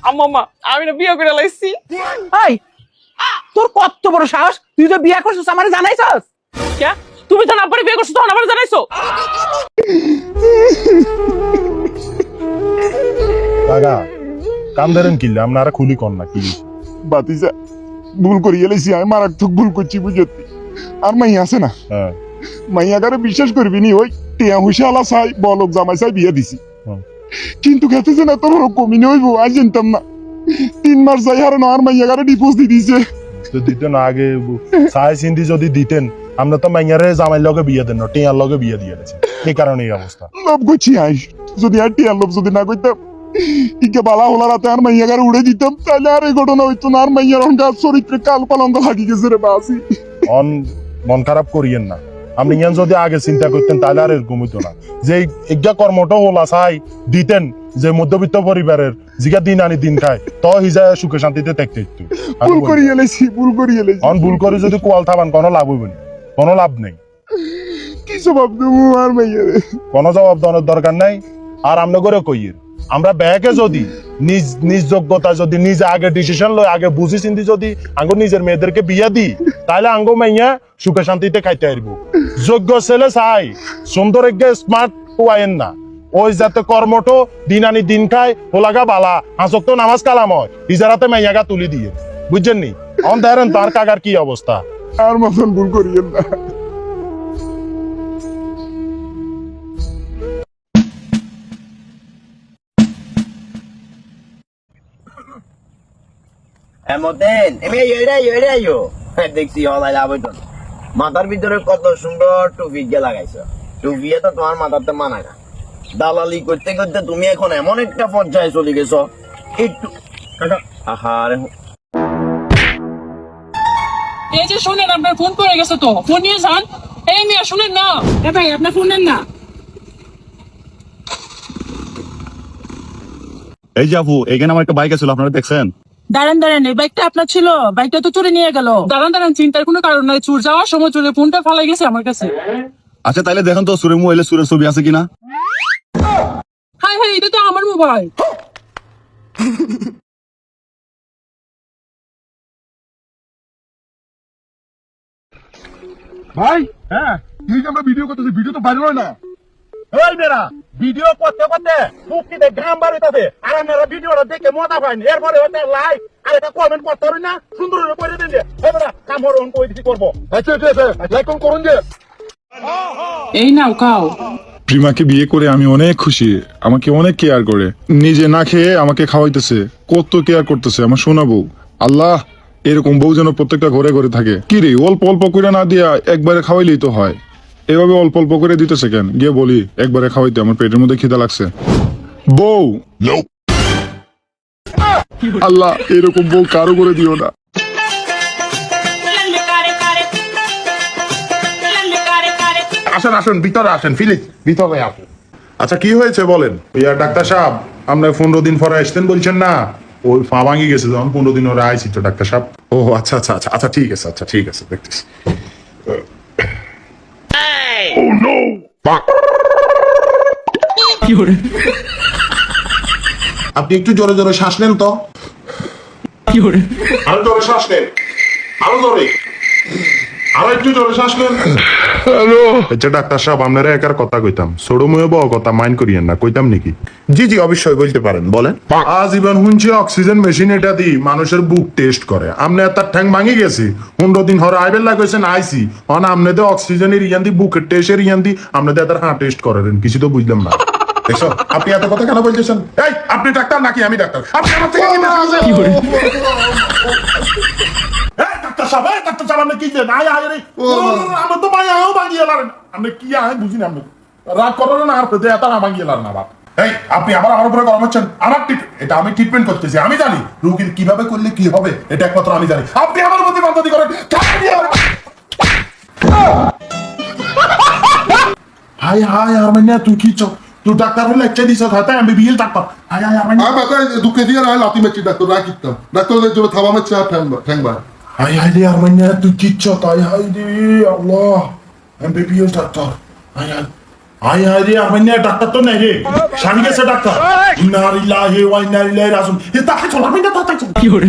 আম্মা আমি না বিয়ে করে লাইছি। এই তোর কত বড় সাহস, তুই যে বিয়ে করছিস আমারে জানাইছস? কে তুমি তো না পরে বিয়ে করছো তখন আমার জানাইছো? কাকা কাম ধরেন কিনলে আপনারা খুলি কর না কি বাতিজা ভুল করি এলাইছি, আমি মারাত্মক ভুল করছি বুঝতি। আর মাইয়া আছে না, হ্যাঁ মাইয়াকারে বিশ্বাস করবি নি, ওই টিয়া হুইসালা চাই বলক জামাই চাই বিয়ে দিছি। হুম। কিন্তু খেতে যে না তোর কমিনে হইব আজ জানতাম না। 3 মাস যাই হারানো আর মাইয়াকারে ডিভোর্স দি দিছে। তো দিতেন আগে সাই সিন্ধি যদি দিতেন আমরা তো মাইয়ারে জামাইর লগে বিয়ে দেন না টিয়ার লগে বিয়ে দিয়ে দিয়েছে, এই কারণে এই অবস্থা। লোভ করছি আই, যদি আর টিয়ার লোভ যদি না করতাম ইকে বালা হলা রাতে আর মাইয়াকারে উড়ে দিতাম, তাহলে আর এই ঘটনা হইতো না। আর মাইয়ার অঙ্কার চরিত্রে কাল পালঙ্ক লাগি গেছে রে বাসি। অন মন খারাপ করিয়েন না, আপনি ইয়ান যদি আগে চিন্তা করতেন তাহলে আর এরকম হইতো না। যে ইজ্ঞা কর্মটা হলা চাই দিতেন যে মধ্যবিত্ত পরিবারের জিগা দিন আনি দিন খায় তো হিজা সুখে শান্তিতে থাকতে একটু ভুল করি এলাইছি, ভুল করি এলাইছি। অন ভুল করে যদি কোয়াল থাবান কোনো লাভ হইব না, কোনো লাভ নেই, কি জবাব দেবো আর মাইয়ারে? কোনো জবাব দেওয়ার দরকার নাই। আর আমরা করে কইয়ের আমরা ব্যাগে যদি নিজ নিজ যোগ্যতা যদি নিজে আগে ডিসিশন লই আগে বুঝি চিন্তি যদি আঙ্গো নিজের মেয়েদেরকে বিয়া দি তাহলে আঙ্গো মাইয়া সুখে শান্তিতে খাইতে পারব। যোগ্য ছেলে চাই সুন্দর একটা স্মার্ট হওয়ায়েন না, ওই যাতে কর্মটো দিন আনি দিন খায় হোলাগা বালা হাসক তো নামাজ কালাম হয় ইজারাতে মাইয়াগা তুলি দিয়ে বুঝছেন নি। অন দেখেন তার কাকার কি অবস্থা। আর মতন ভুল করিয়েন না। এমতেন এমে এড়াইও দেখছি হলাই লাভ হইতো না। মাথার ভিতরে কত সুন্দর টুপি গে লাগাইছো, টুপিয়ে তো তোমার মাথাতে মানায় না। দালালি করতে করতে তুমি এখন এমন একটা পর্যায়ে চলে গেছো একটু আহারে। এই যে শুনেন আপনার ফোন করে গেছে তো ফোন নিয়ে যান। এই মিয়া শুনেন না, এ ভাই আপনার ফোন নেন না। এই যে আপু এখানে আমার একটা বাইক আছিল আপনারা দেখছেন? দাঁড়ান এই বাইকটা আপনার ছিল, বাইকটা তো চুরি নিয়ে গেল। দাঁড়ান চিন্তার কোনো কারণ নাই, চুর যাওয়ার সময় চুরে ফোনটা ফালাই গেছে আমার কাছে। আচ্ছা তাইলে দেখেন তো সুরের মোবাইলে সুরের ছবি আছে কিনা। হাই এটা তো আমার মোবাইল। ভাই হ্যাঁ তুই যে আমরা ভিডিও করতেছি, ভিডিও তো ভাইরাল হয় না। ওই মেরা ভিডিও করতে করতে মুক্তিতে ঘাম বাড়িতেছে আর আমরা ভিডিওটা দেখে মজা পাইনি, এরপরে ওটা লাইক আর এটা কমেন্ট করতে পারি না, সুন্দর করে দিন যে এবারে কাম হরন কই দিছি করব। আচ্ছা ঠিক আছে, লাইক করুন যে। এই নাও খাও। প্রিমাকে বিয়ে করে আমি অনেক খুশি, আমাকে অনেক কেয়ার করে, নিজে না খেয়ে আমাকে খাওয়াইতেছে, কত কেয়ার করতেছে আমার সোনা বউ। আল্লাহ এরকম বউ যেন প্রত্যেকটা ঘরে ঘরে থাকে। কি রে অল্প অল্প করে না দিয়া একবারে খাওয়াইলেই তো হয়, এভাবে অল্প অল্প করে দিতেছে কেন? গিয়ে বলি একবারে খাওয়াইতে, আমার পেটের মধ্যে খিদা লাগছে। বউ আল্লাহ এরকম বউ কারো করে দিও না। আসেন আসেন ভিতরে আসেন, ফিলিপ ভিতরে আসেন। আচ্ছা কি হয়েছে বলেন? ইয়া ডাক্তার সাহেব আমরা 15 দিন পরে আসতেন বলছেন না, ওই পা ভাঙি গেছে যখন 15 দিন ওরা আইছি তো ডাক্তার সাহেব। ও আচ্ছা আচ্ছা আচ্ছা আচ্ছা ঠিক আছে, আচ্ছা ঠিক আছে দেখতেছি। আপনি একটু জোরে জোরে শ্বাস নেন তো, আরো জোরে শ্বাস নেন, আরো জোরে, আরো একটু জোরে শ্বাস নেন। আচ্ছা ডাক্তার সাহেব আপনারা একার কথা কইতাম, ছোট মুয়ে বড় কথা মাইন্ড করিয়েন না, কইতাম নাকি? জি জি অবশ্যই বলতে পারেন, বলেন। আজীবন শুনছি অক্সিজেন মেশিন এটা দি মানুষের বুক টেস্ট করে, আপনি তার ঠ্যাং ভাঙি গেছি 15 দিন হরে আইবেল লাগাইছেন আইসি অন আপনাদের অক্সিজেনের ইয়ান দি বুকের টেস্টের ইয়ান দি আপনাদের তার হার্ট টেস্ট করেন, কিছু তো বুঝলাম না। দেখছো আপনি এত কথা কেন বলতেছেন? এই আপনি ডাক্তার নাকি আমি ডাক্তার? আপনি আমার থেকে কি করে? ডাক্তার সাহেব ডাক্তার সাহেব আপনি কি যে না আয় আমরা তো মায়াও ভাঙিয়ে লারেন, আপনি কি আয় বুঝি না, আপনি রাগ করেন না আর পেতে এত না ভাঙিয়ে লারেন না বাপ। এই আপনি আবার আমার উপরে গরম হচ্ছেন, আমার এটা আমি ট্রিটমেন্ট করতেছি, আমি জানি রোগীর কিভাবে করলে কি হবে, এটা একমাত্র আমি জানি। আপনি আমার প্রতি বান্দাতি করেন। হাই হাই আর মানে তুই কি তুই ডাক্তার হলে একটা দিছ হয়তো এমবিবিএস ডাক্তার। হাই হাই আর মানে দুঃখে দিয়ে রায় লাতি মেচি ডাক্তার রাখিতাম, ডাক্তারদের জন্য থাবা মেচি আর ঠ্যাংবার। হাই হাই রে আর মানে তুই কিচ্ছ তাই হাই রে আল্লাহ এমবিবিএস ডাক্তার। হাই হাই আয় আয় রে আমার না ডাক্তার তো নাই রে স্বামী গেছে ডাক্তার ইন্না লিল্লাহি ওয়া ইন্না ইলাইহি রাজিউন এ তাকে চল আমি না তাতে চল কি করে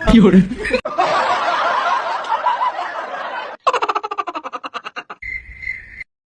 কি করে